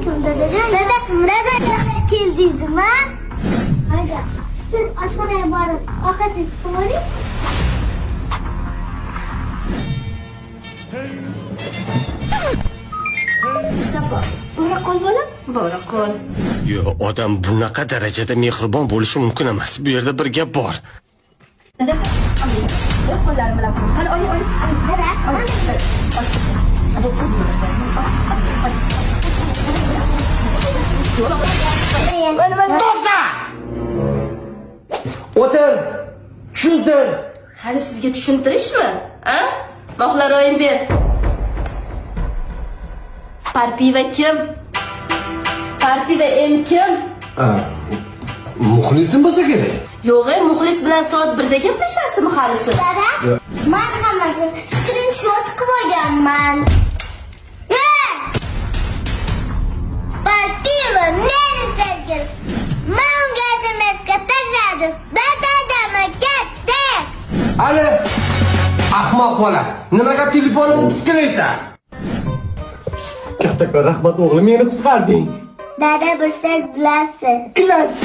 alaykum dadajon. Dada yaxshi keldingizmi? Hayda. Siz oshxonaga borib, ovqatingizni qilib oling. Bora qol bolam, bora qol. Yo, odam bunaqa darajada mehribon bo'lishi mumkin emas. Bu yerda bir gap bor. Dada, o'z qo'llarim bilan qani oling. Dada, O'tir. Tushuntir. Hali sizga tushuntirishmi? Ha? Bog'lar oyim ber. Parpiva kim? Parpiva em kim? Muxlisim bo'lsa kerak. Yo'g'e, muxlis bilan soat 1da gaplashasizmi hali siz? dada, men hammasini screenshot qilib olganman. Partiva meni sevgil. Men unga SMS'ga tashladim. Dadam ketdi. Ali, ahmoq bola. Nimaga telefonimni titklaysan? Kattakon rahmat o'g'lim, meni qutqarding. Dada bilsangiz bilasiz. Klass.